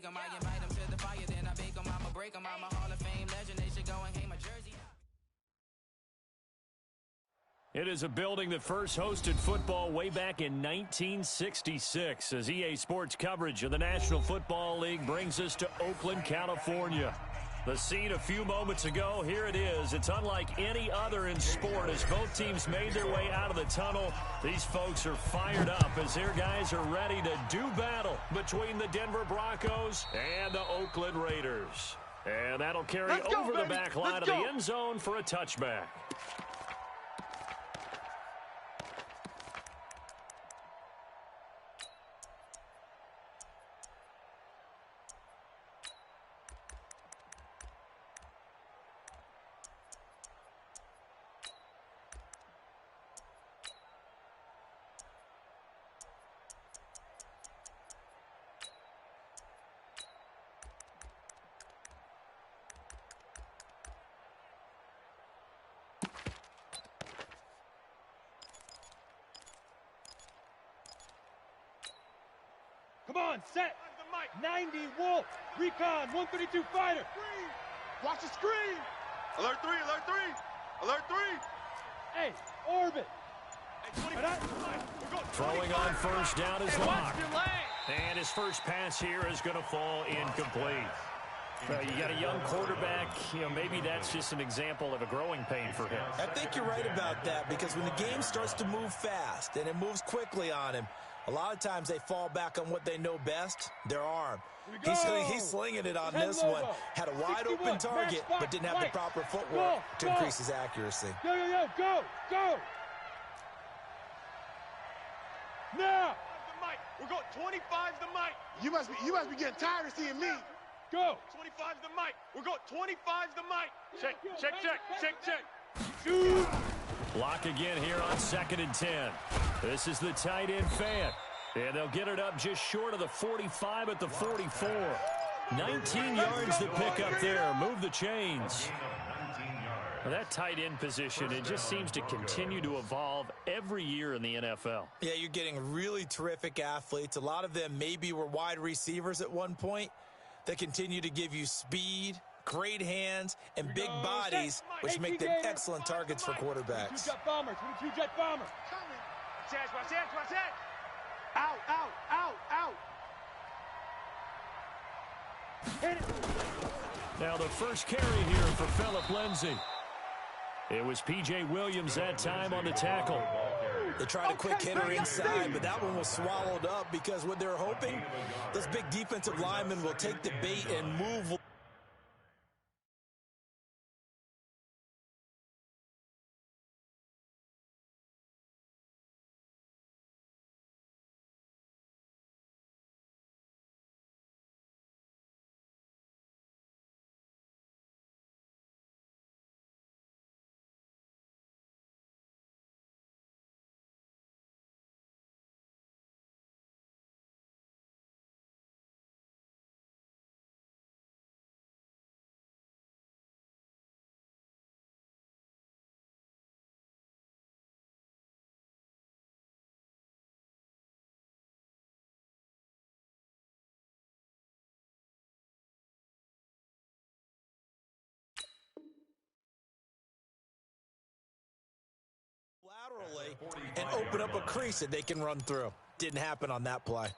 take them. I invite them to the fire, then I bake them. I'ma break them. I'm a Hall of Fame legend. They should go and hang my jersey. It is a building that first hosted football way back in 1966 as EA Sports coverage of the National Football League brings us to Oakland, California. The scene a few moments ago, here it is. It's unlike any other in sport as both teams made their way out of the tunnel. These folks are fired up as their guys are ready to do battle between the Denver Broncos and the Oakland Raiders. And that'll carry over the back line of the end zone for a touchback. Come on, set. 90, Wolf. Recon, 132 fighter. Watch the screen. Alert 3, alert 3. Alert 3. Hey, orbit. Throwing on first down is Locke. And his first pass here is going to fall incomplete. You got a young quarterback, maybe that's just an example of a growing pain for him. I think you're right about that because when the game starts to move fast and it moves quickly on him, a lot of times they fall back on what they know best, their arm. He's slinging it on this one. Had a wide-open target, but didn't have the proper footwork to increase his accuracy. Go! Now! We're going 25's the mic. You must be getting tired of seeing me. Go! 25's the mic. We're going 25's the mic. Check. Shoot! Block again here on 2nd and 10. This is the tight end fan. And they'll get it up just short of the 45 at the 44. 19 yards to pick up there. Move the chains. Well, that tight end position, it just seems to continue to evolve every year in the NFL. Yeah, you're getting really terrific athletes. A lot of them maybe were wide receivers at one point. They continue to give you speed, great hands, and big bodies, which make them excellent targets for quarterbacks. 22 jet bomber. Watch that. Out. Hit it. Now the first carry here for Phillip Lindsay. It was P.J. Williams that time on the tackle. They tried a quick hitter inside, but that one was swallowed up because what they're hoping, this big defensive lineman will take the bait and move. Laterally and open up a crease that they can run through. Didn't happen on that play.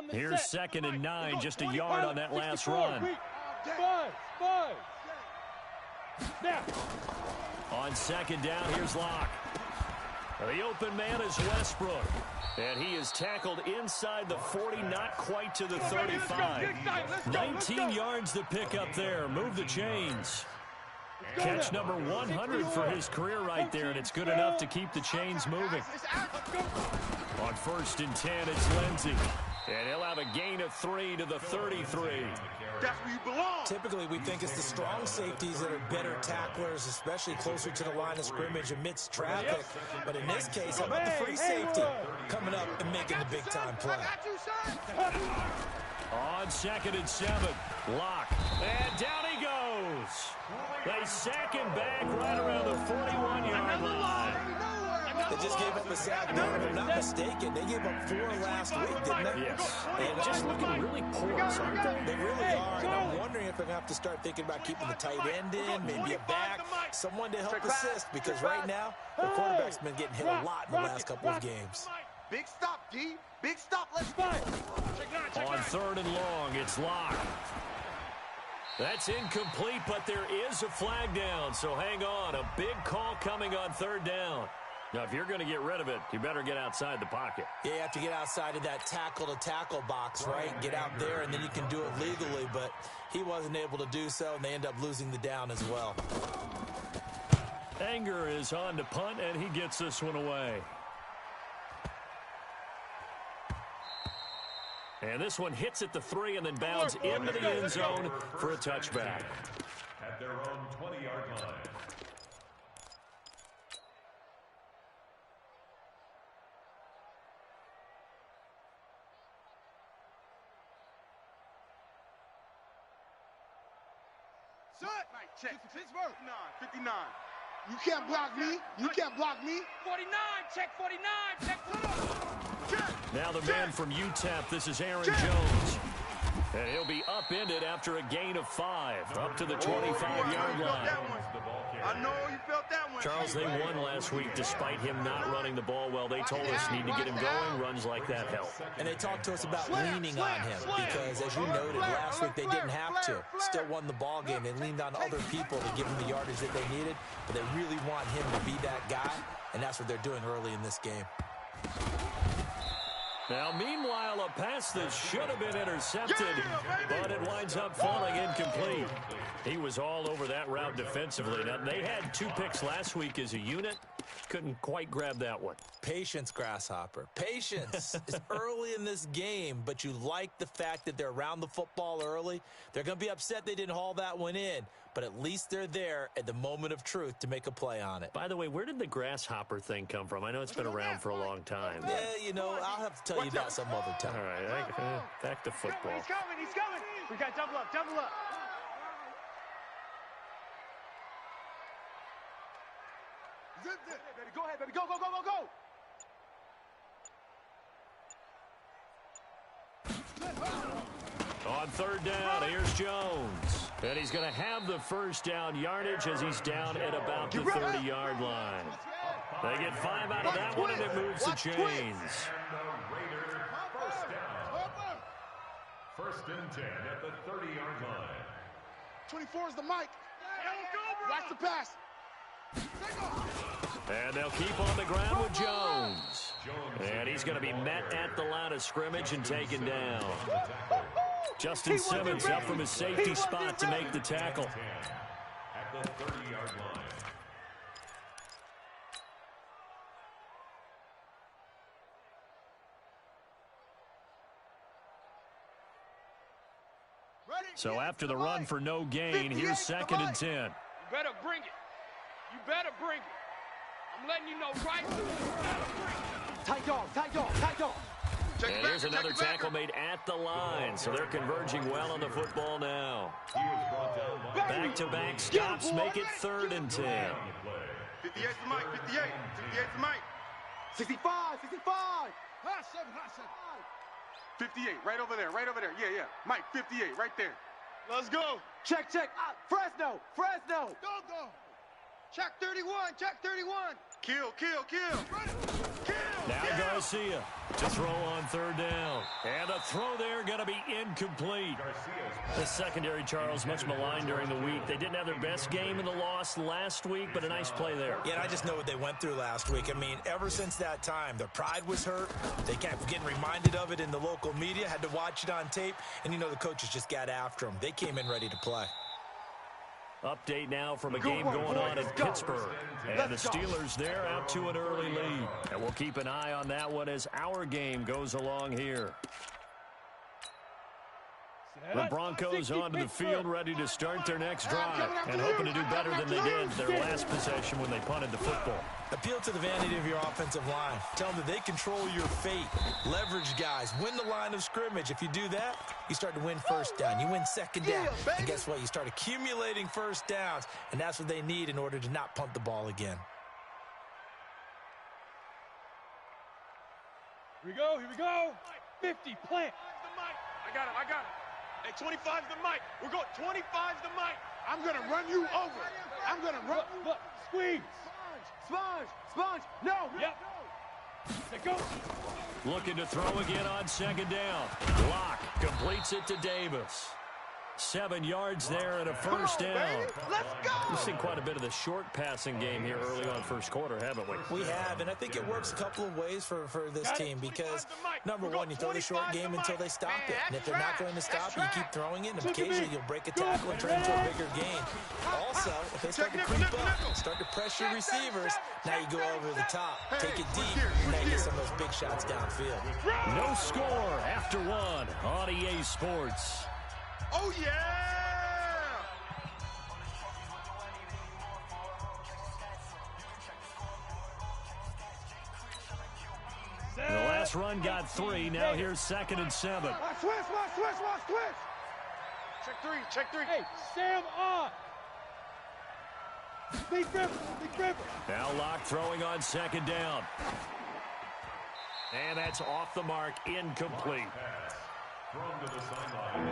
Here's 2nd and 9, just a yard on that last run. Five. Now. On 2nd down, here's Locke. The open man is Westbrook. And he is tackled inside the 40, not quite to the 35. 19 yards to pick up there. Move the chains. Catch number 100 for his career right there, and it's good enough to keep the chains moving. On 1st and 10, it's Lindsay. And he'll have a gain of 3 to the 33. That's where you belong. Typically, we think it's the strong safeties that are better tacklers, especially closer to the line of scrimmage amidst traffic. But in this case, how about the free safety coming up and making the big-time play? On 2nd and 7, Locke. And down he goes. They sack him back right around the 41-yard line. They just gave up a sack there. If I'm not mistaken, they gave up 4 last week, didn't they? Yes. And just looking really porous, aren't they? They really are. And I'm wondering if they're going to have to start thinking about keeping the tight end in, maybe a back, someone to help assist, because right now, the quarterback's been getting hit a lot in the last couple of games. Big stop, D. Big stop. Let's go. On 3rd and long, it's locked. That's incomplete, but there is a flag down, so hang on. A big call coming on 3rd down. Now, if you're going to get rid of it, you better get outside the pocket. Yeah, you have to get outside of that tackle-to-tackle box, right? Get out there, and then you can do it legally, but he wasn't able to do so, and they end up losing the down as well. Anger is on to punt, and he gets this one away. And this one hits at the 3 and then bounds into the end zone for a touchback. At their own 20-yard line. Check. 59. You can't block me. You can't block me. 49, check 49, check 49. Now the man from UTEP, this is Aaron Jones. And he'll be upended after a gain of 5, up to the 25-yard line. I know you felt that one. Charles, they won last week despite him not running the ball well. They told us need to get him going. Runs like that help. And they talked to us about leaning on him because, as you noted, last week they didn't have to. Still won the ball game. They leaned on other people to give him the yardage that they needed, but they really want him to be that guy, and that's what they're doing early in this game. Now, meanwhile, a pass that should have been intercepted, but it winds up falling incomplete. He was all over that route defensively. Now, they had 2 picks last week as a unit. Couldn't quite grab that one. Patience, Grasshopper. Patience. It's early in this game, but you like the fact that they're around the football early. They're going to be upset they didn't haul that one in, but at least they're there at the moment of truth to make a play on it. By the way, where did the grasshopper thing come from? I know it's been around for a long time. Yeah, you know, I'll have to tell you that some other time. All right, back to football. He's coming. He's coming. We got double up. Double up. Baby, go ahead, baby. Go, go, go, go, go. On 3rd down, here's Jones. And he's going to have the first down yardage as he's down at about the 30-yard line. They get 5 out of that one, and it moves the chains. And the Raiders first down. 1st and 10 at the 30-yard line. 24 is the mic. Watch the pass. And they'll keep on the ground with Jones. And he's going to be met at the line of scrimmage and taken down. Justin Simmons up from his safety spot to make the tackle. At the 30-yard line. So after the run for no gain, here's 2nd and 10. You better bring it. You better bring it. I'm letting you know right. Tight dog, tight dog, tight dog. And here's another tackle made at the line, so they're converging well on the football now. Back-to-back stops make it 3rd and 10. 58's the mic, 58. 58's the mic. 65, 65. 58, right over there, right over there. Yeah, yeah. Mike, 58, right there. Let's go. Check, check. Fresno, Fresno. Go, go. Check 31, check 31. Kill, kill, kill. Kill. Now Garcia to throw on 3rd down. And a throw there going to be incomplete. The secondary, Charles, much maligned during the week. They didn't have their best game in the loss last week, but a nice play there. Yeah, and I just know what they went through last week. I mean, ever since that time, their pride was hurt. They kept getting reminded of it in the local media, had to watch it on tape, and you know the coaches just got after them. They came in ready to play. Update now from a game going on in Pittsburgh. And the Steelers, they're out to an early lead. And we'll keep an eye on that one as our game goes along here. The Broncos onto the field ready to start their next drive and hoping to do better than they did their last possession when they punted the football. Appeal to the vanity of your offensive line. Tell them that they control your fate. Leverage guys. Win the line of scrimmage. If you do that, you start to win 1st down. You win 2nd down. And guess what? You start accumulating 1st downs, and that's what they need in order to not punt the ball again. Here we go. 50, plant. I got him. Hey, 25's the mic. We're going 25's the mic. I'm going to run you over. I'm going to run. Look, squeeze. Sponge. No. Yep. Let go. Looking to throw again on second down. Lock completes it to Davis. 7 yards there and a first down. Baby. Let's go. We've seen quite a bit of the short passing game here early on first quarter, haven't we? We have, and I think it works a couple of ways for this team because, number one, you throw the short game until they stop it. And if they're not going to stop it, you keep throwing it, and occasionally you'll break a tackle and turn into a bigger gain. Also, if they start to creep up, start to pressure receivers, now you go over the top, take it deep, and now you get some of those big shots downfield. No score after one on EA Sports. Oh, yeah! The last run got 3. Now here's 2nd and 7. Watch switch. Check three. Hey, Sam on. Big river. Now Locke throwing on second down. And that's off the mark, incomplete. Thrown to the sideline.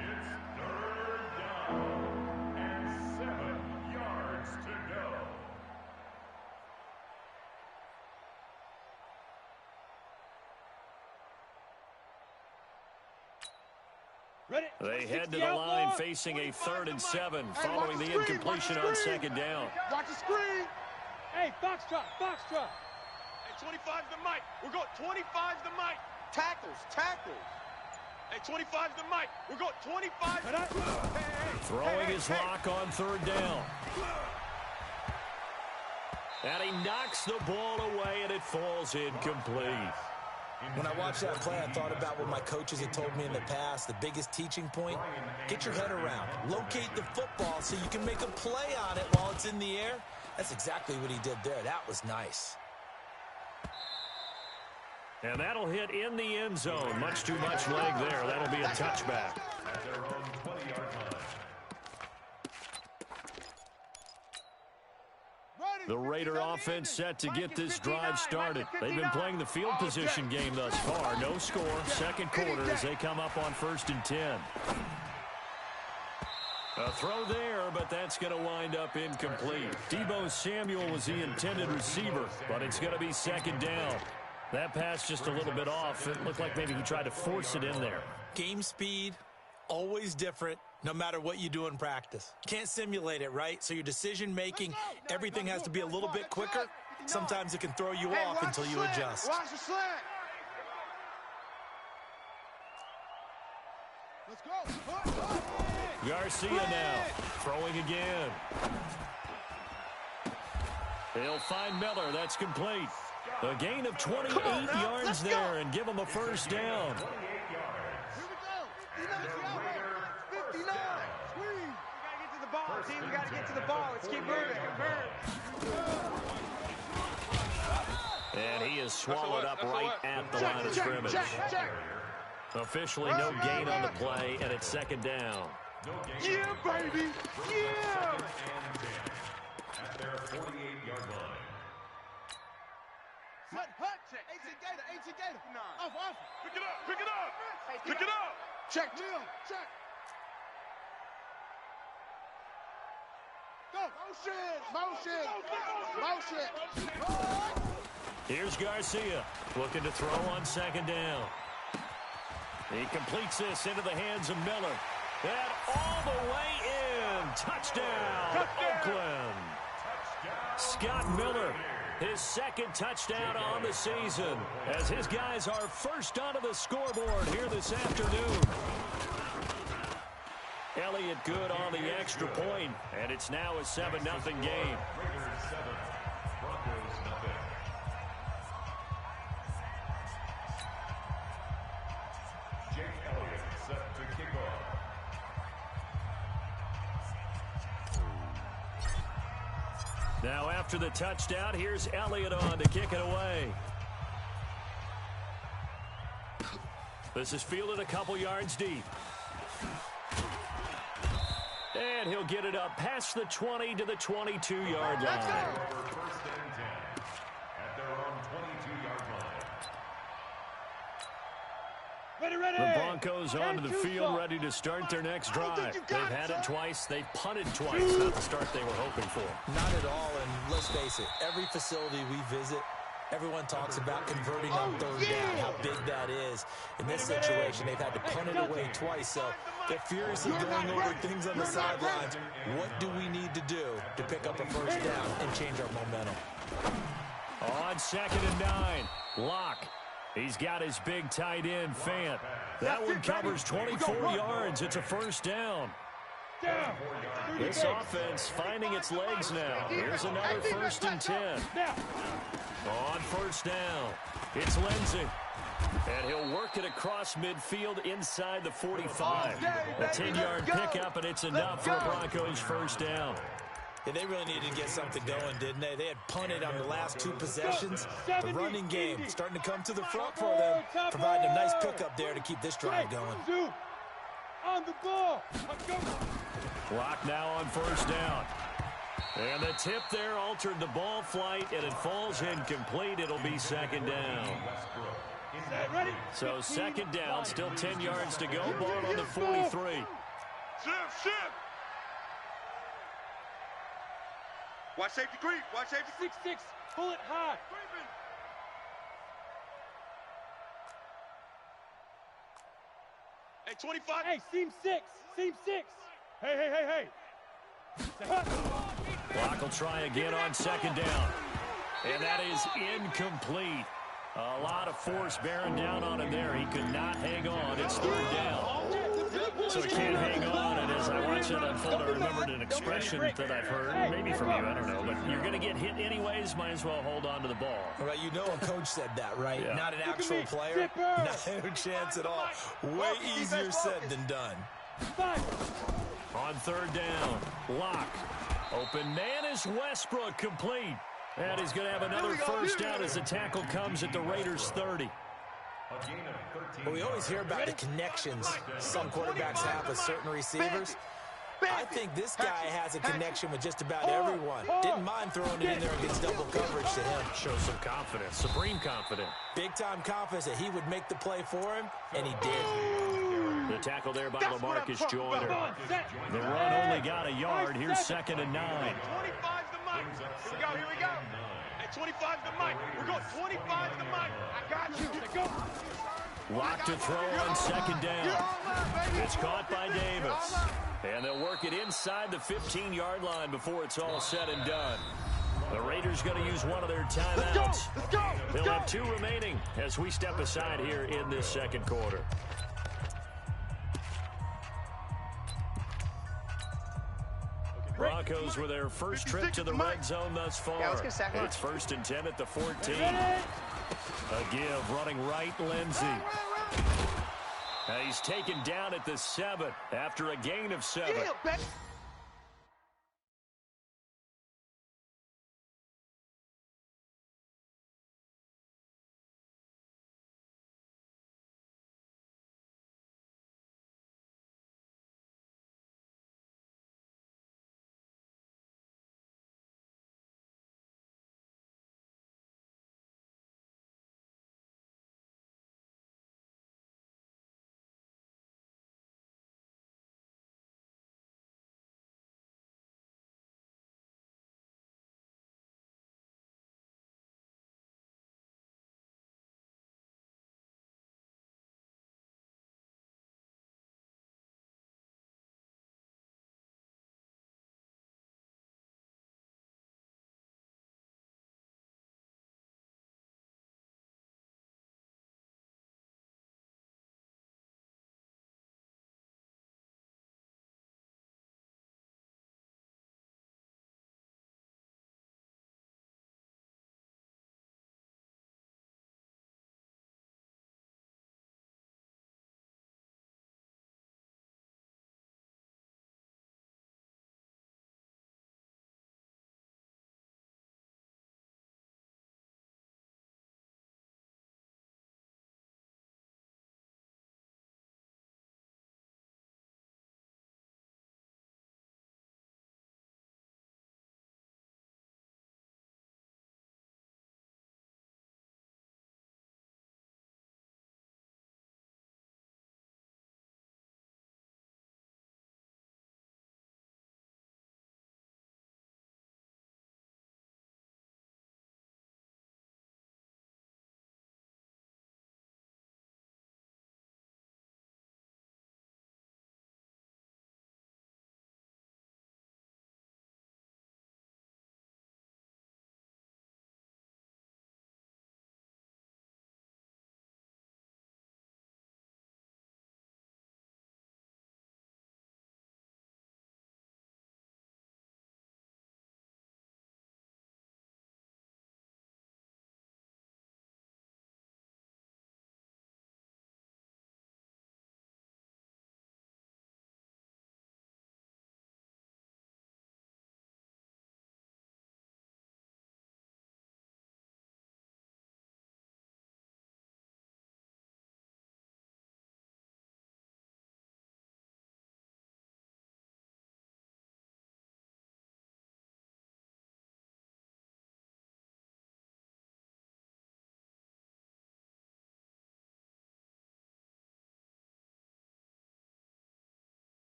It's 3rd down and 7 yards to go. Ready? They head to the line facing a 3rd and 7 following the incompletion on second down. Watch the screen. Hey, box drop. Hey, 25's the mic. We're going 25's the mic. Tackles. Hey, 25's the mic. We're going 25's. Throwing his Lock on 3rd down. And he knocks the ball away, and it falls incomplete. When I watched that play, I thought about what my coaches had told me in the past. The biggest teaching point, get your head around. Locate the football so you can make a play on it while it's in the air. That's exactly what he did there. That was nice. And that'll hit in the end zone. Much too much leg there. That'll be a touchback. At their own 20-yard line. The Raider offense set to get this drive started. They've been playing the field position game thus far. No score. 2nd quarter as they come up on 1st and 10. A throw there, but that's going to wind up incomplete. Deebo Samuel was the intended receiver, but it's going to be 2nd down. That pass just a little bit off. It looked like maybe he tried to force it in there. Game speed, always different, no matter what you do in practice. Can't simulate it, right? So your decision-making, everything has to be a little bit quicker. Sometimes it can throw you off until you adjust. Watch the slant. Let's go. Garcia now throwing again. He'll find Miller. That's complete. A gain of 28 yards there and give him a first down. 59. Squeeze. We got to get to the ball. Let's keep moving. And he is swallowed up right at the line of scrimmage. Check. Officially no gain on the play, and it's 2nd down. Yeah, baby. Yeah. At their 48-yard line. Hut. Check. 18 Gator. Off. Pick it up. Check. Go. Motion. Here's Garcia looking to throw on 2nd down. He completes this into the hands of Miller. And all the way in. Touchdown, Oakland. Scott Miller, his 2nd touchdown on the season, as his guys are first onto the scoreboard here this afternoon. Elliott good on the extra point, and it's now a 7-0 game. Raiders 7, Broncos 0. Jake Elliott set to kick off. Now after the touchdown, here's Elliott on to kick it away. This is fielded a couple yards deep. And he'll get it up past the 20 to the 22-yard line. Over 1st and 10. At their own 22. The Broncos onto the field, ready to start their next drive. They've had it twice. They've punted twice. Not the start they were hoping for. Not at all, and let's face it, every facility we visit, everyone talks about converting on third down, how big that is. In this situation, they've had to punt it away twice, so they're furiously going over things on the sidelines. What do we need to do to pick up a first down and change our momentum? On 2nd and 9, Locke. He's got his big tight end, Fant. That one covers 24 yards. It's a first down. This offense finding its legs now. Here's another 1st and 10. On 1st down, it's Lindsey. And he'll work it across midfield inside the 45. A 10-yard pickup, and it's enough for a Broncos first down. Yeah, they really needed to get something going, didn't they? They had punted on the last 2 possessions. The running game starting to come to the front for them, providing a nice pickup there to keep this drive going. On the ball. Clock now on 1st down. And the tip there altered the ball flight, and it falls incomplete. It'll be 2nd down. So 2nd down, still 10 yards to go. Ball on the 43. Shift. Watch safety creep. Watch safety creep. 6-6. Pull it high. Hey, 25. Hey, seam 6. Seam 6. Hey. Clock will try again on 2nd down. And that is incomplete. A lot of force bearing down on him there. He could not hang on. It's 3rd down. So he can't hang on, and as I watch that unfold, I remembered an expression that I've heard, maybe from you, I don't know, but you're going to get hit anyways, might as well hold on to the ball. Right, you know a coach said that, right? Yeah. Not an actual player. Not a chance at all. Way easier said than done. On 3rd down, Locke. Open man is Westbrook, complete. And he's going to have another first down as the tackle comes at the Raiders' 30. Well, we always hear about the connections some quarterbacks have with certain receivers. I think this guy has a connection with just about everyone. Didn't mind throwing it in there against double coverage to him. Shows some confidence, supreme confidence. Big-time confidence that he would make the play for him, and he did. The tackle there by LaMarcus Joyner. The run only got a yard. Here's 2nd and 9. 25's the mic. Here we go. Hey, 25's the mic. We're going 25's the mic. I got you. Go. Lock to throw on 2nd down. It's caught by Davis. And they'll work it inside the 15-yard line before it's all said and done. The Raiders going to use one of their timeouts. They'll have 2 remaining as we step aside here in this 2nd quarter. Broncos with their first trip to the red zone thus far. It's 1st and 10 at the 14. A give running right, Lindsey. He's taken down at the 7 after a gain of 7.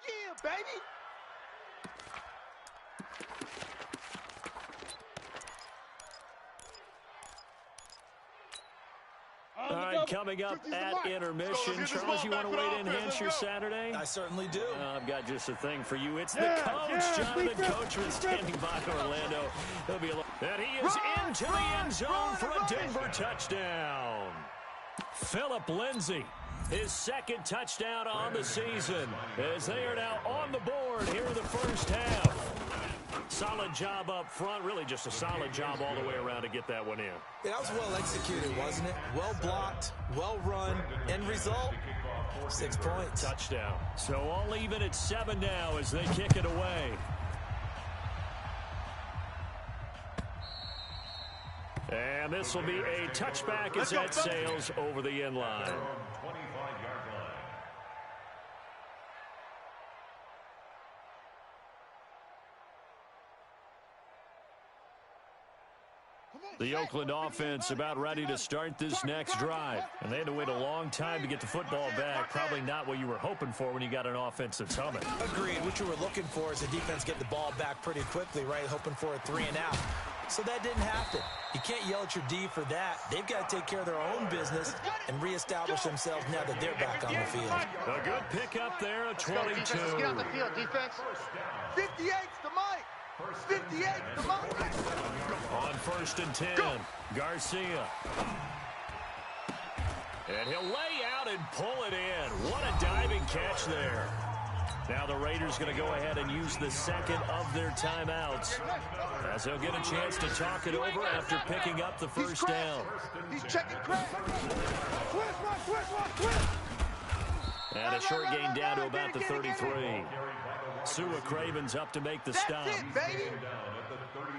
Yeah, baby. All right, coming up at intermission. Charles, you want to wait to enhance your Saturday? I certainly do. I've got just a thing for you. It's the coach, Jonathan Coachman, standing by Orlando. He'll be and he is into the end zone for a Denver touchdown. Philip Lindsay, his second touchdown on the season, as they are now on the board here in the first half. Solid job up front, really just a solid job all the way around to get that one in. That was well executed, wasn't it? Well blocked, well run. End result, 6 points. Touchdown. So all even at 7 now as they kick it away. And this will be a touchback as that sails over the end line. 25-yard line. The Oakland offense about ready to start this next drive. And they had to wait a long time to get the football back. Probably not what you were hoping for when you got an offense that's humming. Agreed. What you were looking for is the defense get the ball back pretty quickly, right? Hoping for a 3 and out. So that didn't happen. You can't yell at your D for that. They've got to take care of their own business and reestablish themselves now that they're back on the field. A good pickup there, a 22. Get on the field, defense. 58's the mic. 58's the mic. On 1st and 10, Garcia. And he'll lay out and pull it in. What a diving catch there. Now the Raiders going to go ahead and use the second of their timeouts, as they'll get a chance to talk it over after picking up the first down. He's checking crack. And a short gain down to about the 33. Sua Craven's up to make the stop. That's it, baby.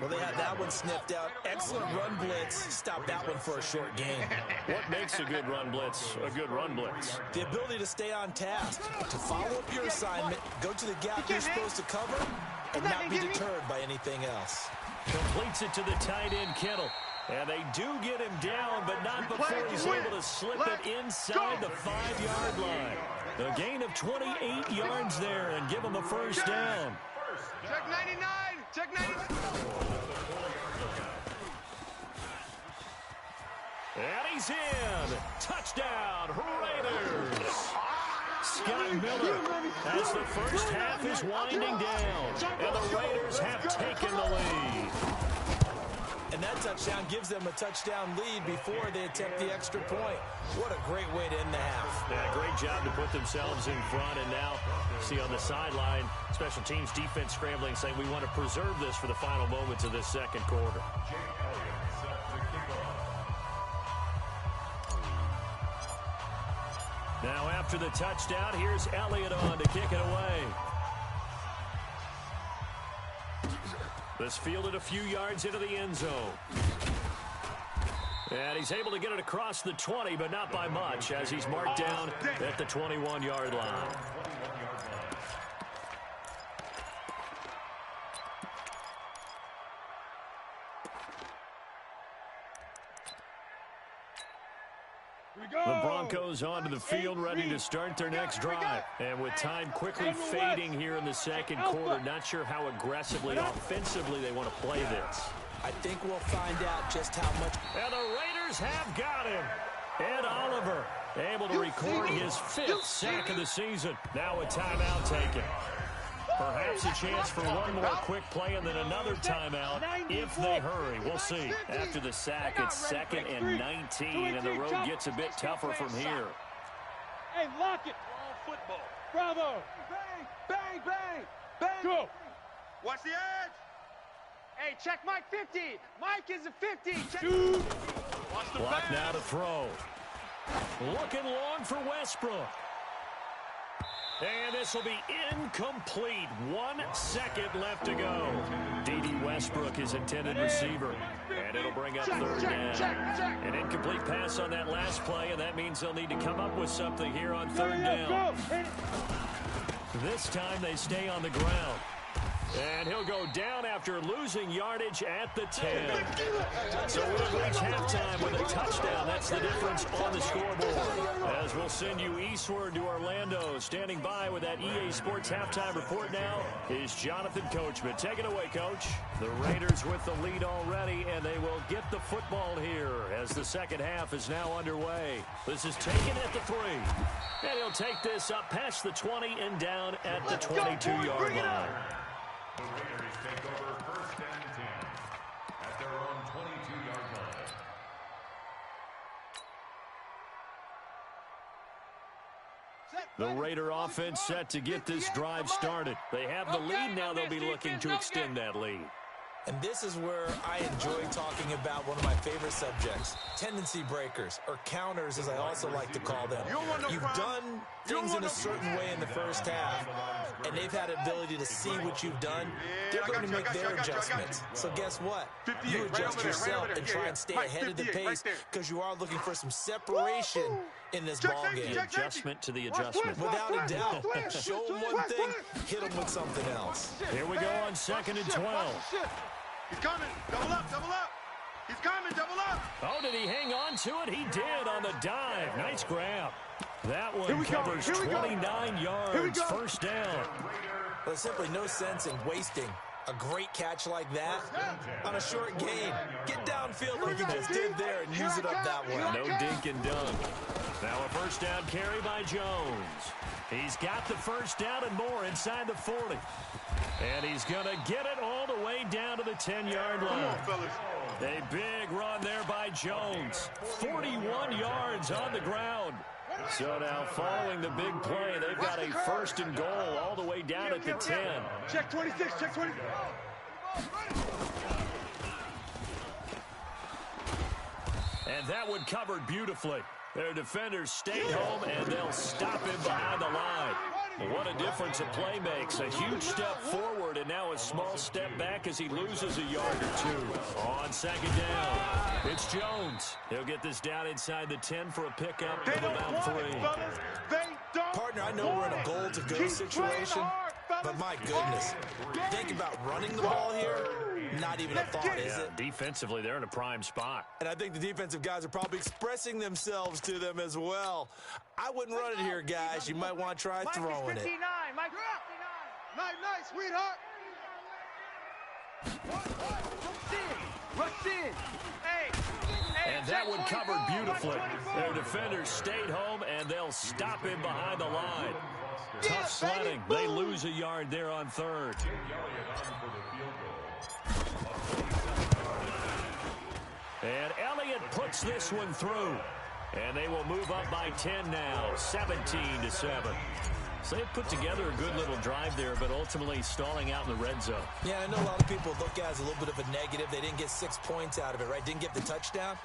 Well, they had that one sniffed out. Excellent run blitz. Stop that one for a short gain. What makes a good run blitz a good run blitz? The ability to stay on task, to follow up your assignment, go to the gap you're supposed to cover, and not be deterred by anything else. Completes it to the tight end, Kittle. And they do get him down, but not before he's able to slip it inside the 5-yard line. A gain of 28 yards there and give him a first down. Check 99. Check 99. And he's in. Touchdown, Raiders. Scott Miller as the first half is winding down. And the Raiders have taken the lead. And that touchdown gives them a touchdown lead before they attempt the extra point. What a great way to end the half. Yeah, great job to put themselves in front. And now, see on the sideline, special teams defense scrambling, saying we want to preserve this for the final moments of this second quarter. Now after the touchdown, here's Elliott on to kick it away. This fielded a few yards into the end zone. And he's able to get it across the 20, but not by much, as he's marked down at the 21-yard line. The Broncos onto the field, ready to start their next drive. And with time quickly fading here in the second quarter, not sure how aggressively, offensively they want to play this. I think we'll find out just how much. And the Raiders have got him. Ed Oliver able to record his 5th sack of the season. Now a timeout taken. Perhaps a chance for one more quick play and then another timeout if they hurry. We'll see. After the sack, it's 2nd and 19, and the road gets a bit tougher from here. Hey, lock it. Football. Bravo. Bang, bang, bang, bang. Go. Watch the edge. Hey, check Mike 50. Mike is a 50. Check. Dude. Watch the Block back. now to throw. Looking long for Westbrook. And this will be incomplete. 1 second left to go. D.D. Westbrook is intended receiver. And it'll bring up 3rd down. An incomplete pass on that last play, and that means they'll need to come up with something here on 3rd down. This time they stay on the ground. And he'll go down after losing yardage at the 10. So we'll reach halftime with a touchdown. That's the difference on the scoreboard. As we'll send you eastward to Orlando. Standing by with that EA Sports halftime report now is Jonathan Coachman. Take it away, Coach. The Raiders with the lead already, and they will get the football here as the second half is now underway. This is taken at the 3. And he'll take this up past the 20 and down at the 22-yard line. The Raiders take over first and 10 at their own 22-yard line. The Raider offense set to get this drive started. They have the lead now. They'll be looking to extend that lead. And this is where I enjoy talking about one of my favorite subjects, tendency breakers, or counters as I also like to call them. You've done things in a certain way in the first half, and they've had the ability to see what you've done. They're going to make their adjustments. So guess what? You adjust yourself and try and stay ahead of the pace because you are looking for some separation in this ball game. The adjustment to the adjustment. Without a doubt. Show them one thing, hit them with something else. Here we go on 2nd and 12. He's coming. Double up, double up. He's coming, double up. Oh, did he hang on to it? He did on the dive. Nice grab. That one covers 29 yards. First down. There's simply no sense in wasting a great catch like that on a short gain. Get downfield like you just did there and use it up that way. No dink and dunk. Now a first down carry by Jones. He's got the first down and more inside the 40. And he's going to get it all the way down to the 10-yard line. Come on, fellas. A big run there by Jones. 41 yards on the ground. So now following the big play, they've got a first and goal all the way down at the 10. Check 26, check 26. And that one covered beautifully. Their defenders stayed home, and they'll stop him behind the line. What a difference a play makes. A huge step forward and now a small step back as he loses a yard or two. On second down, it's Jones. He'll get this down inside the 10 for a pickup of about 3. Partner, I know we're in a goal-to-go situation, but my goodness, think about running the ball here. Not even a thought, is it? Defensively, they're in a prime spot. And I think the defensive guys are probably expressing themselves to them as well. I wouldn't run it here, guys. You might want to try throwing it. Mike 59. Nice, sweetheart. Rush in. Hey. And that one covered beautifully. Their defenders stayed home, and they'll stop him behind the line. Tough sledding. They lose a yard there on 3rd. And Elliott puts this one through. And they will move up by 10 now, 17-7. So they put together a good little drive there, but ultimately stalling out in the red zone. Yeah, I know a lot of people look at it as a little bit of a negative. They didn't get 6 points out of it, right? Didn't get the touchdown.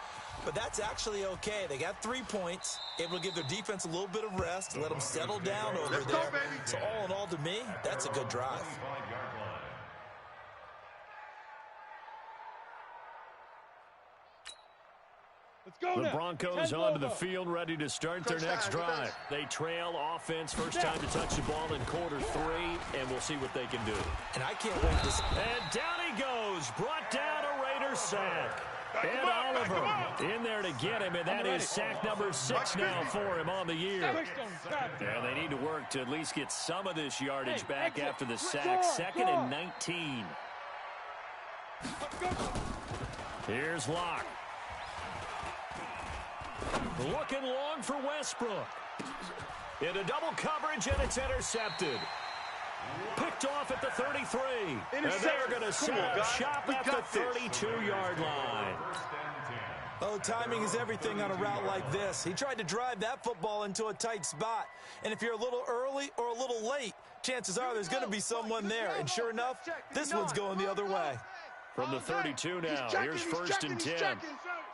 But that's actually okay. They got 3 points, able to give their defense a little bit of rest, let them settle down over there. Go, baby. So all in all, to me, that's a good drive. The Broncos onto the field, ready to start their next drive. They trail offense, first time to touch the ball in quarter 3, and we'll see what they can do. And I can't wait to see. And down he goes, brought down a Raider sack. And Oliver in there to get him, and that is sack number 6 now for him on the year. And they need to work to at least get some of this yardage back after the sack. 2nd and 19. Here's Locke. Looking long for Westbrook. Into double coverage, and it's intercepted. Picked off at the 33. And they're going to set up shop at the 32-yard line. Oh, timing is everything on a route like this. He tried to drive that football into a tight spot. And if you're a little early or a little late, chances are there's going to be someone there. And sure enough, this one's going the other way. From the 32 now, here's 1st and 10.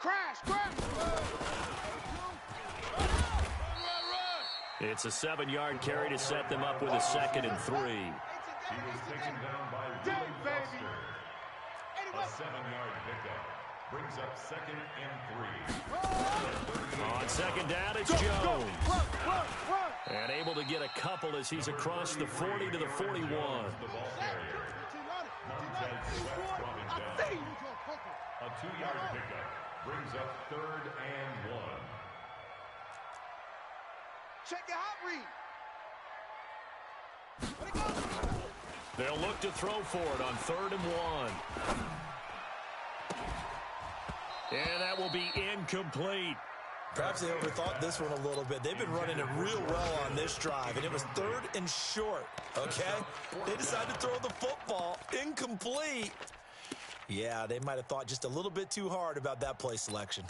Crash. It's a 7-yard carry to set them up with a 2nd and 3. He was taken down by Willie Foster. A 7-yard pickup brings up 2nd and 3. On 2nd down, it's Jones. And able to get a couple as he's across the 40 to the 41. Swept dropping down. A 2-yard pickup brings up 3rd and 1. Check the hot read. They'll look to throw for it on 3rd and 1. And that will be incomplete. Perhaps they overthought this one a little bit. They've been running it real well on this drive, and it was 3rd and short, okay? They decided to throw the football incomplete. Yeah, they might have thought just a little bit too hard about that play selection.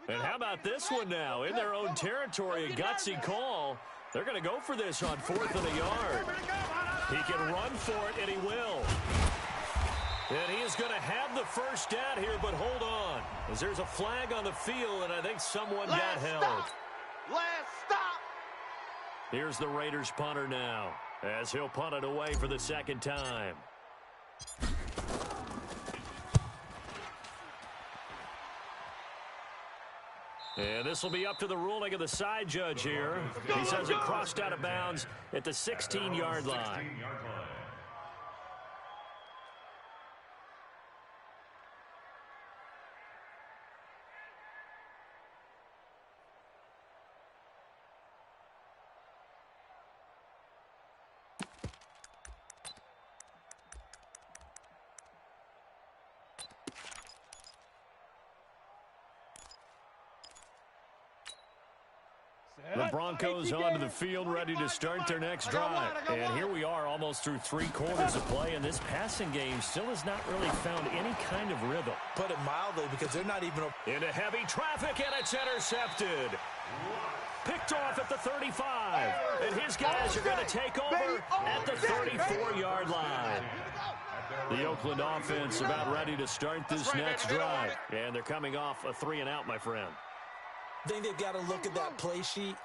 And how about this one now? In their own territory, a gutsy call. They're going to go for this on 4th and a yard. He can run for it, and he will. And he is going to have the first down here, but hold on. As there's a flag on the field, and I think someone got held. Last stop. Here's the Raiders punter now, as he'll punt it away for the 2nd time. And this will be up to the ruling of the side judge here. He says it crossed out of bounds at the 16-yard line. The Broncos onto the field, ready to start their next drive. And here we are almost through 3 quarters of play, and this passing game still has not really found any kind of rhythm. Put it mildly, because they're not even... Into heavy traffic, and it's intercepted. Picked off at the 35. And his guys are going to take over at the 34-yard line. The Oakland offense about ready to start this next drive. And they're coming off a 3-and-out, my friend. I think they've got to look at that play sheet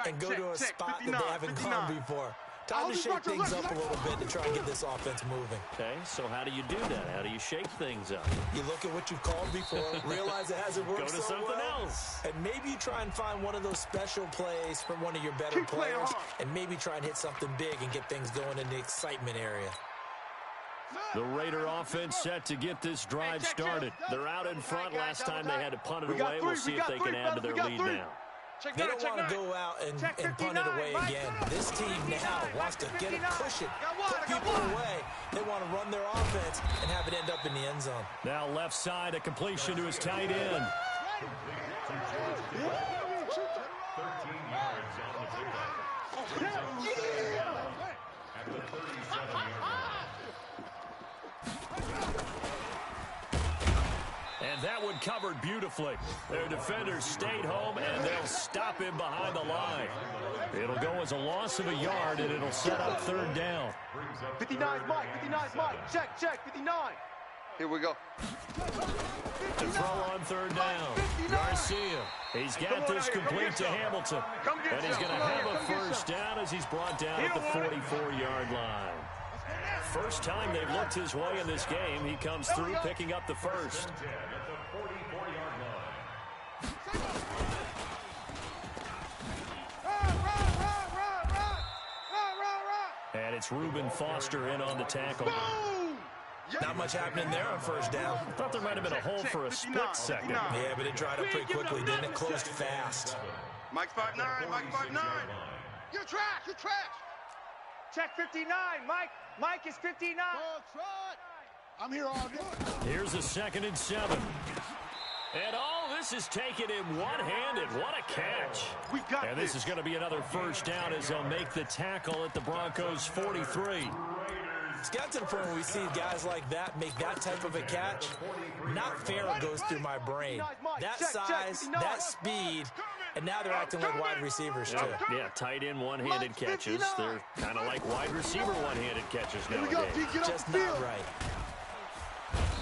and go to a spot that they haven't gone before. Time to shake things up a little bit to try and get this offense moving. Okay, so how do you do that? How do you shake things up? You look at what you've called before, realize it hasn't worked so well. Go to something else. And maybe you try and find one of those special plays from one of your better players, and maybe try and hit something big and get things going in the excitement area. The Raider offense set to get this drive started. They're out in front. Last time they had to punt it away. We'll see if they can add to their lead now. They don't want to go out and punt it away again. This team now wants to get a cushion, put people away. They want to run their offense and have it end up in the end zone. Now left side, a completion to his tight end. 13 yards on the pickup. At the 37-yard line. And that one covered beautifully. Their defenders stayed home, and they'll stop him behind the line. It'll go as a loss of a yard, and it'll set up 3rd down. 59 Mike, 59 Mike. Check, 59. Here we go. To throw on 3rd down, Garcia. He's got this complete to Hamilton. And he's going to have a first down as he's brought down at the 44-yard line. First time they've looked his way in this game. He comes through picking up the first. And it's Reuben Foster in on the tackle. Not much happening there on first down. I thought there might have been a hole for a split second. Yeah, but it dried up pretty quickly, didn't it? Closed fast. Mike's 5'9", Mike's 5'9". You're trash, you're trash. Check 59, Mike. Mike is 59. I'm here all day. Here's a 2nd and 7. And all this is taken in one-handed. What a catch. And this is going to be another first down as they'll make the tackle at the Broncos' 43. It's got to the point where we see guys like that make that type of a catch. Not fair it goes through my brain. That size, that speed, and now they're acting like wide receivers too. Yeah, tight end one-handed catches. They're kind of like wide receiver one-handed catches nowadays. Just not right.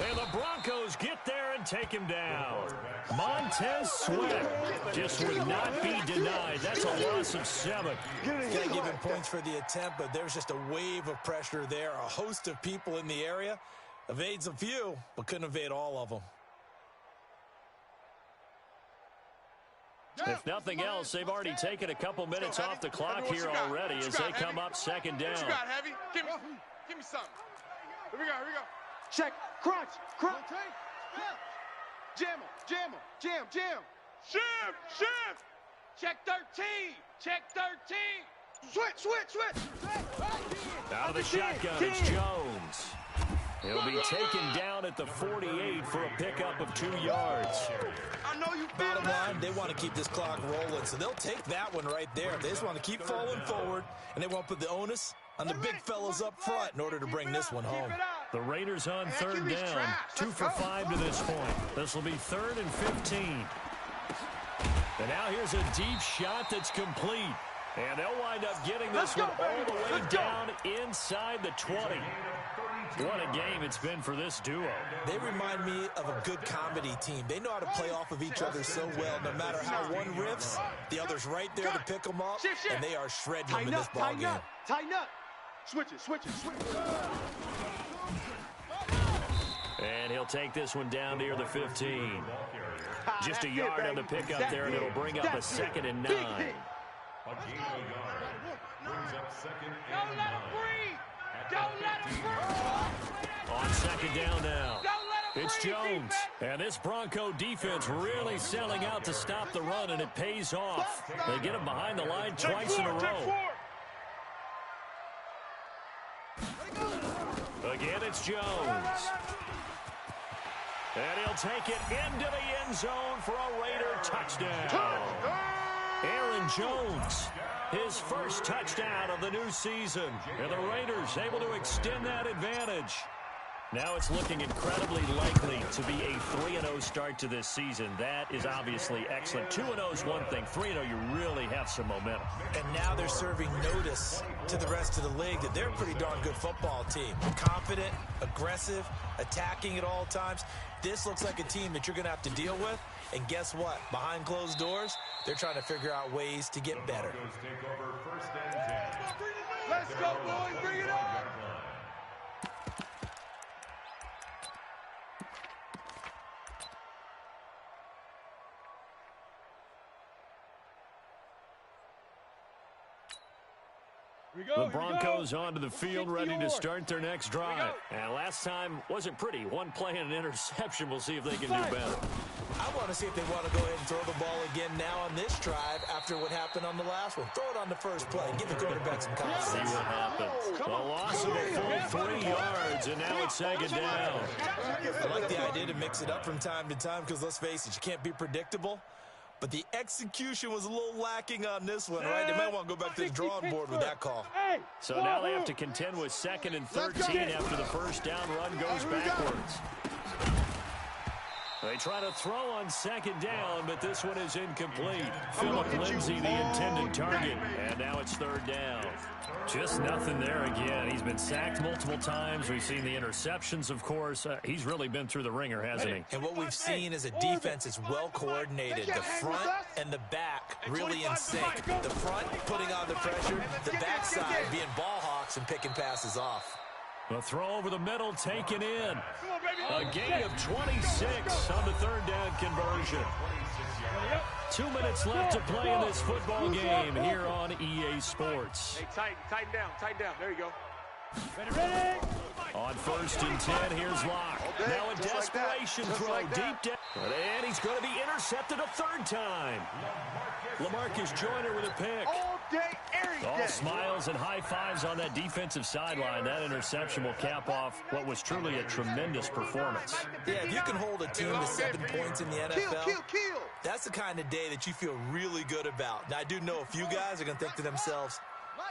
And the Broncos get there and take him down. Montez Sweat just would not be denied. That's a loss of 7. Got to give him points for the attempt, but there's just a wave of pressure there. A host of people in the area. Evades a few, but couldn't evade all of them. If nothing else, they've already taken a couple minutes off the clock here already as they come up second down. What you got, Heavy? Give me something. Here we go. Check. Crunch. Jam him. Jam. Shift. Check 13. Switch. Out of the shotgun, it's Jones. He'll be taken down at the 48 for a pickup of 2 yards. I know you feel Bottom line, they want to keep this clock rolling, so they'll take that one right there. They just want to keep falling forward, and they won't put the onus on the big fellas up front in order to bring this one home. The Raiders on third down, 2 for 5 to this point. This will be 3rd and 15. And now here's a deep shot that's complete. And they'll wind up getting this one all the way down inside the 20. What a game it's been for this duo. They remind me of a good comedy team. They know how to play off of each other so well. No matter how one riffs, the other's right there to pick them up, and they are shredding them in this ballgame. Tighten up. Switch it. And he'll take this one down near the 15. Just a yard on the pickup there, and it'll bring up a 2nd and 9. A gain of a yard. Brings up 2nd and 9. Don't let him breathe. On 2nd down now. It's Jones. And this Bronco defense really selling out to stop the run, and it pays off. They get him behind the line twice in a row. Again, it's Jones. And he'll take it into the end zone for a Raider touchdown. Aaron Jones, his first touchdown of the new season. And the Raiders able to extend that advantage. Now it's looking incredibly likely to be a 3-0 start to this season. That is obviously excellent. 2-0 is one thing. 3-0, you really have some momentum. And now they're serving notice to the rest of the league that they're a pretty darn good football team. Confident, aggressive, attacking at all times. This looks like a team that you're going to have to deal with. And guess what? Behind closed doors, they're trying to figure out ways to get better. Let's go, boys. Bring it on. The Broncos onto the field, ready to start their next drive. And last time wasn't pretty. One play and an interception. We'll see if they can do better. I want to see if they want to go ahead and throw the ball again now on this drive after what happened on the last one. Throw it on the first play. Give the quarterback some confidence. See what happens. A loss of a full 3 yards, and now it's 2nd down. I like the idea to mix it up from time to time because, let's face it, you can't be predictable. But the execution was a little lacking on this one, right? They might want to go back to the drawing board with that call. So now they have to contend with 2nd and 13 after the first down run goes backwards. They try to throw on 2nd down, but this one is incomplete. Philip Lindsay, the intended target, and now it's 3rd down. Just nothing there again. He's been sacked multiple times. We've seen the interceptions, of course. He's really been through the ringer, hasn't he? And what we've seen is a defense that's well coordinated. The front and the back really in sync. The front putting on the pressure, the backside being ball hawks and picking passes off. A throw over the middle taken in. A gain of 26 on the 3rd down conversion. 2 minutes left to play in this football game here on EA Sports. Hey, tighten down. There you go. Ready? On 1st and 10, here's Locke. Now a desperation throw deep down. And he's going to be intercepted a 3rd time. LaMarcus Joyner with a pick. All day, every day. All smiles and high fives on that defensive sideline. That interception will cap off what was truly a tremendous performance. Yeah, if you can hold a team to 7 points in the NFL, Kill. that's the kind of day that you feel really good about. Now, I do know a few guys are going to think to themselves,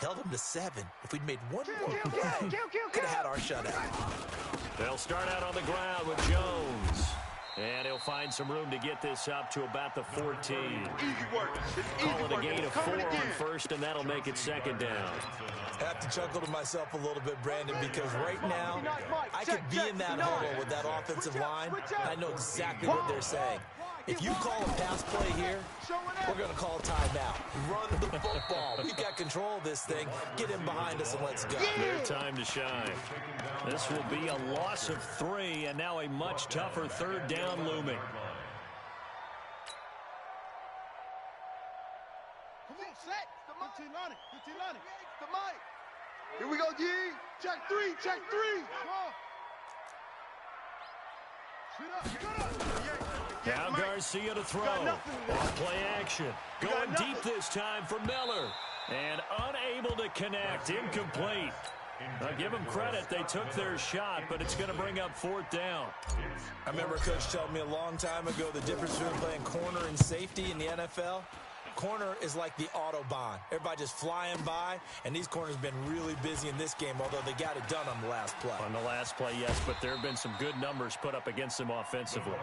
held them to 7. If we'd made one more play, could have had our shutout. They'll start out on the ground with Jones. And he'll find some room to get this up to about the 14. Easy work. Call it a gain of 4 on first, and that'll make it second down. I have to chuckle to myself a little bit, Brandon, because right now I could be in that huddle with that offensive line, and I know exactly what they're saying. If you call a pass play here, we're going to call a timeout. Run the football. We've got control of this thing. Get in behind us and let's go. Their time to shine. This will be a loss of 3, and now a much tougher third down looming. Come on, set. 15 on it. 15 on it. The mic. Here we go, G. Check 3. Check 3. Come on. Now Garcia to throw. Off play action. Going deep this time for Miller. And unable to connect. Incomplete. Now give them credit. They took their shot, but it's going to bring up 4th down. I remember a coach telling me a long time ago the difference between playing corner and safety in the NFL. Corner is like the Autobahn. Everybody just flying by, and these corners have been really busy in this game, although they got it done on the last play. On the last play, yes, but there have been some good numbers put up against them offensively.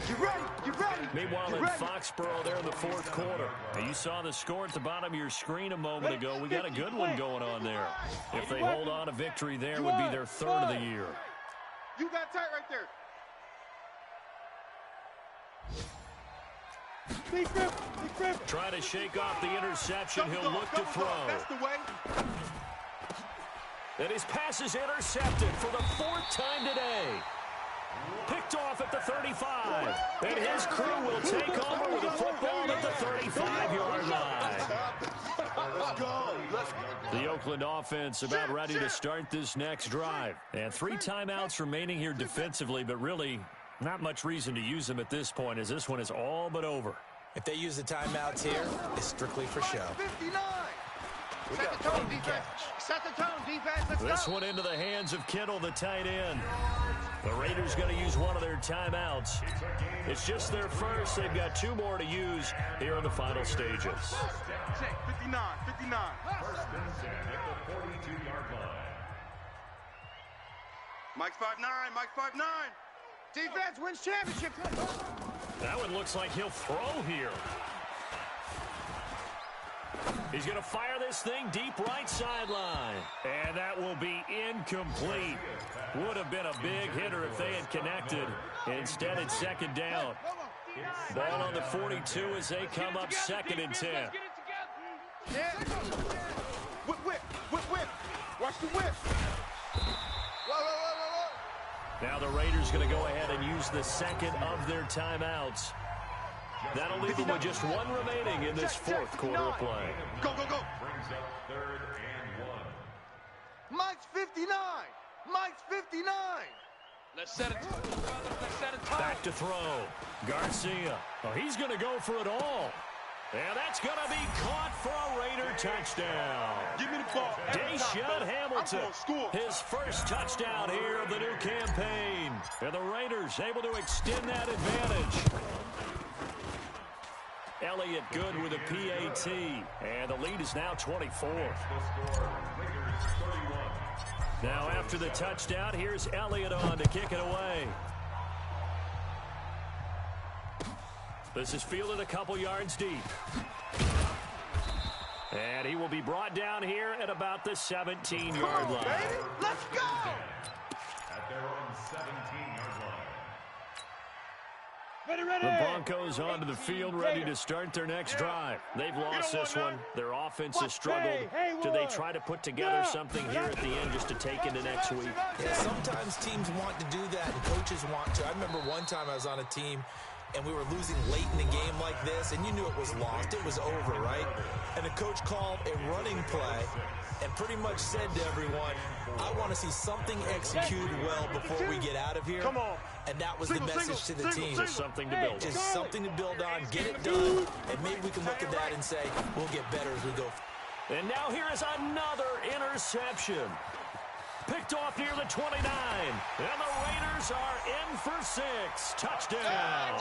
You ready? You ready? Meanwhile, in Foxborough, there in the 4th quarter. Now, you saw the score at the bottom of your screen a moment ago. We got a good one going on there. If they hold on, a victory there would be their 3rd of the year. You got tight right there. Big grip. Try to shake off the interception. He'll look to throw. That's the way. And his pass is intercepted for the 4th time today. Picked off at the 35. And his crew will take over with a football at the 35-yard line. Let's go. The Oakland offense about ready to start this next drive. And 3 timeouts remaining here defensively, but really not much reason to use them at this point, as this one is all but over. If they use the timeouts here, it's strictly for show. 59. We got a play to catch. Set the tone, defense. Let's This go. one into the hands of Kittle, the tight end. The Raiders going to use one of their timeouts. It's just their first. They've got 2 more to use here in the final stages. Check, 59, 59. First and 10 at the 42-yard line. Mike's 5'9", Mike's 5'9". Defense wins championship. That one looks like he'll throw here. He's going to fire this thing deep right sideline. And that will be incomplete. Would have been a big hitter if they had connected. Instead, it's 2nd down. Ball on the 42 as they come up 2nd and 10. Yeah. Whip. Watch the whip. Whoa. Now the Raiders going to go ahead and use the 2nd of their timeouts. That'll leave them with just 1 remaining in this 4th quarter of play. Go. Brings up 3rd and 1. Mike's 59. Mike's 59. Let's set it. Back to throw. Garcia. Oh, he's going to go for it all. And that's going to be caught for a Raider touchdown. Give me the ball. Deshaun Hamilton, I'm gonna score. his first touchdown here of the new campaign. And the Raiders able to extend that advantage. Elliott good with a PAT. And the lead is now 24. The score, Raiders 31. Now after the touchdown, here's Elliott on to kick it away. This is fielded a couple yards deep. And he will be brought down here at about the 17-yard line. Baby, let's go. At their own 17-yard line. Ready. The Broncos onto the field, ready to start their next drive. They've lost this one. Their offense has struggled. Do they try to put together something here at the end just to take into next week? Yeah, sometimes teams want to do that, and coaches want to. I remember one time I was on a team, and we were losing late in the game like this, and you knew it was lost. It was over, right? And the coach called a running play and pretty much said to everyone, I want to see something executed well before we get out of here. Come on. And that was the message to the team. Just something to build on. Just something to build on, get it done, and maybe we can look at that and say, we'll get better as we go. And now here is another interception. Picked off near the 29. And the Raiders are in for 6. Touchdown.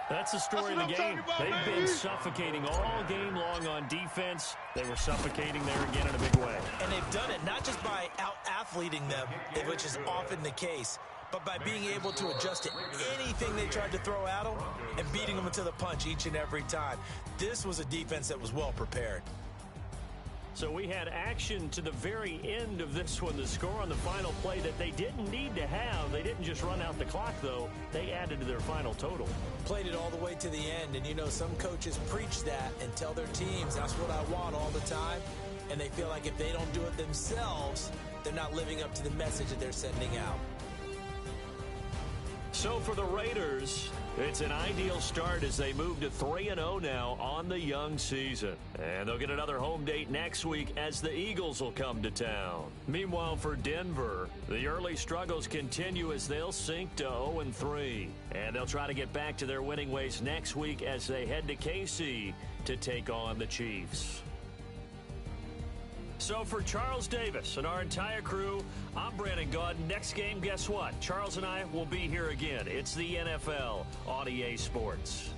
That's the story of the game. They've been suffocating all game long on defense. They were suffocating there again in a big way. And they've done it not just by out-athleting them, which is often the case, but by being able to adjust to anything they tried to throw at them and beating them to the punch each and every time. This was a defense that was well prepared. So we had action to the very end of this one. The score on the final play that they didn't need to have. They didn't just run out the clock, though. They added to their final total. Played it all the way to the end. And, you know, some coaches preach that and tell their teams, that's what I want all the time. And they feel like if they don't do it themselves, they're not living up to the message that they're sending out. So for the Raiders, it's an ideal start as they move to 3-0 now on the young season. And they'll get another home date next week as the Eagles will come to town. Meanwhile, for Denver, the early struggles continue as they'll sink to 0-3. And they'll try to get back to their winning ways next week as they head to KC to take on the Chiefs. So for Charles Davis and our entire crew, I'm Brandon Gaudin. Next game, guess what? Charles and I will be here again. It's the NFL on EA Sports.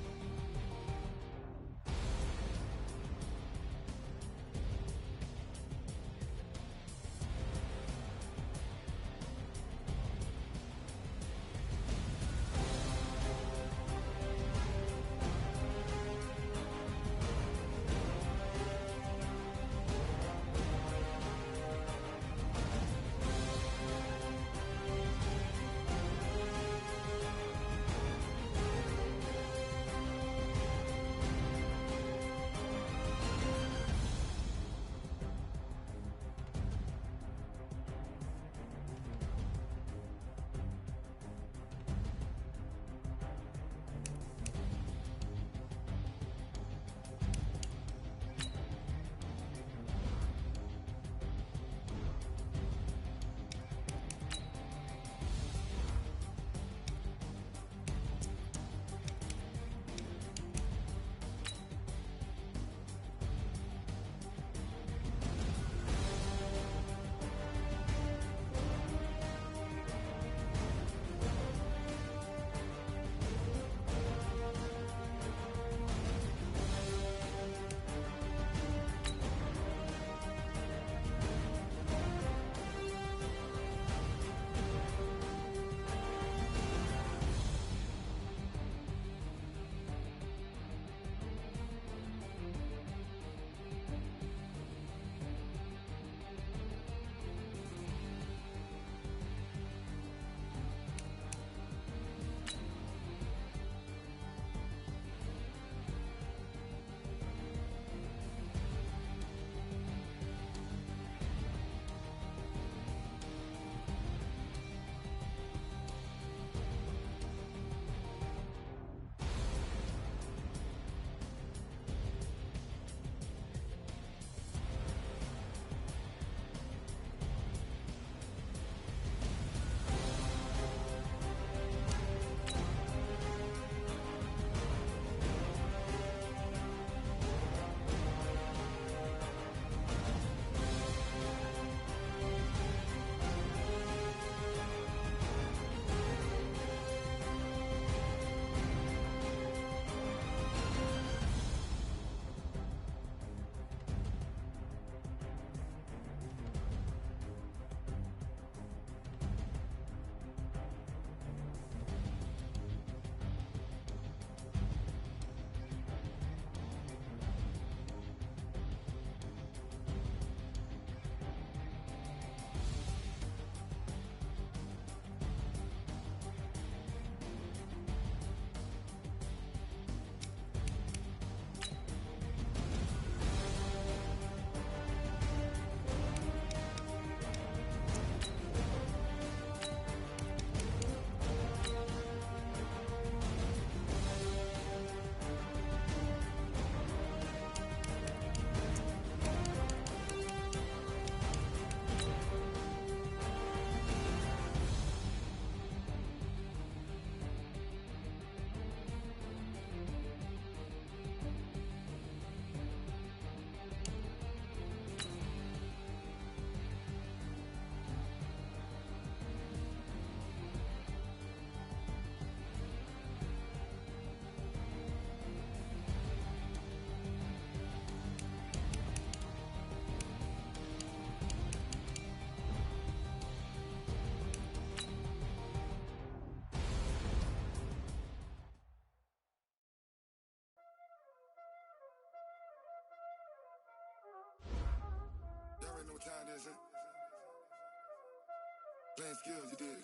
Playing skills, you did.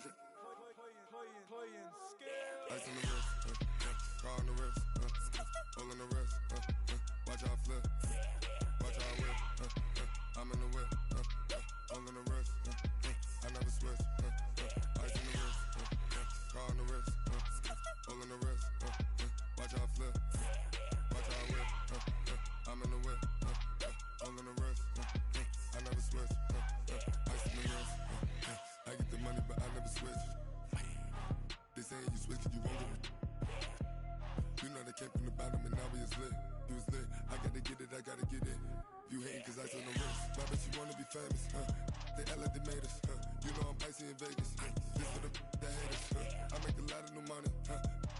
Playing skills. Ice on the wrist, car on the wrist, hole in the wrist, watch how I flip, watch how I whip, I'm in the whip, hole in the wrist, I never switch, ice in the wrist, car on the wrist, hole in the wrist, watch how I flip, watch how I whip, I'm in the whip, hole in the wrist, I never switch, ice in the wrist, I get the money but I never switch. They saying you switch cause you won't get it. You know they came from the bottom and now we is lit. You was lit, I gotta get it, I gotta get it. You hating cause ice on the wrist. Why bet you wanna be famous, They act like they made us, You know I'm icy in Vegas, This for the that hate us, I make a lot of new money,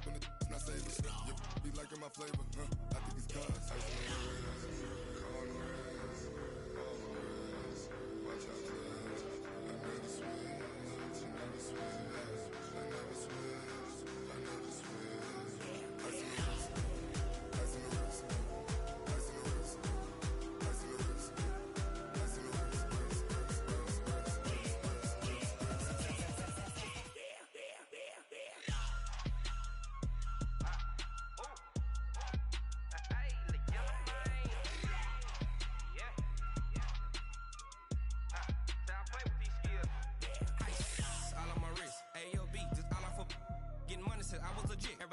When the not saving, You be liking my flavor, I think it's cause ice on the wrist, on the wrist, on the wrist. Watch out for this, I never switch, I never switch.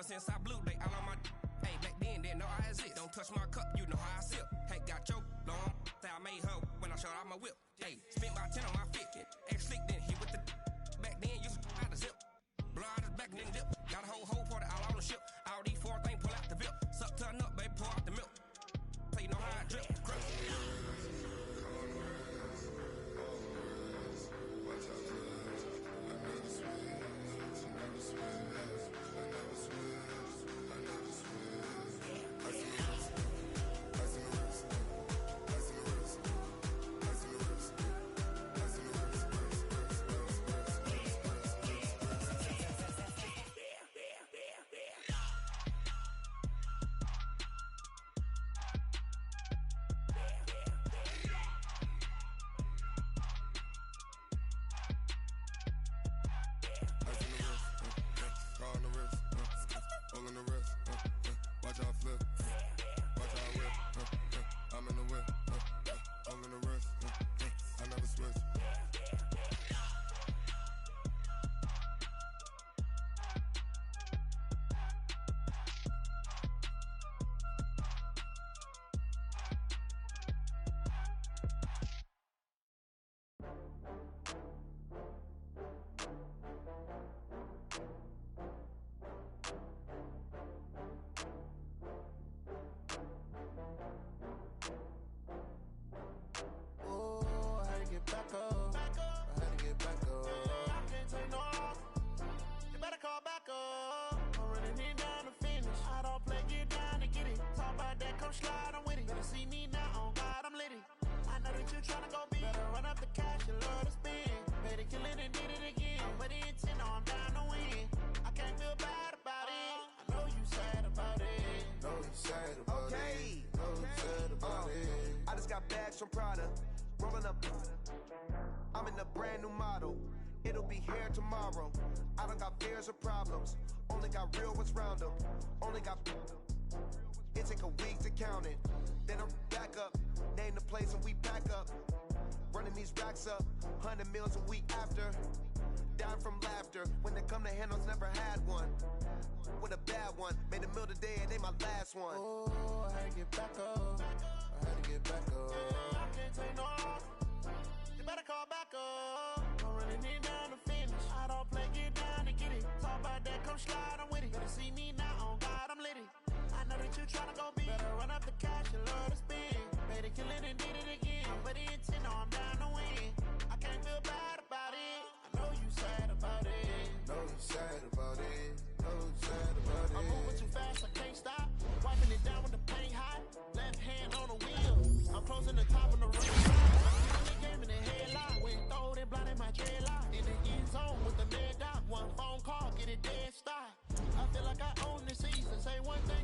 Since I blew, they all on my hey, back then, didn't know I exist. Don't touch my cup, you know how I sip. Hey, got your long, say I made her when I showed out my whip. Hey, spent my 10 on my fit. Ex slick, then he with the back then, used to out the zip. Blow out his back, then dip. Got a whole party all on the ship. All these 4 things, pull out the VIP. Suck, turn up, baby, pour out the milk. So you know how I drip. Crush. Some product, rolling up. I'm in a brand new model. It'll be here tomorrow. I don't got fears or problems. Only got real what's round them. Only got. It take a week to count it. Then I'm back up. Name the place and we back up. Running these racks up. 100 meals a week after. Dying from laughter. When it come to handles, never had one. With a bad one. Made a meal today and they my last one. Oh, I had to get back up. I had to get back up. I can't take no off. You better call back up. I'm running it down to finish. I don't play, get down to get it. Talk about that, come slide, I'm with it. Better see me now, on God, I'm litty. I know that you tryna go big. Better run up the cash, you love to spend. Better kill it and did it again. I'm with the intent, no, I'm down to win. I can't feel bad about it. I know you sad about it. Know you sad about it. Know you sad about it. I'm moving too fast, I can't stop. Wiping it down with the paint hot. Left hand on the wheel. I'm closing the top on the right side. The game in the headlock. Went throwed and blinded my dreadlock. In the end zone with the mad dot. One phone call, get it dead stop. I feel like I own the season. Say one thing.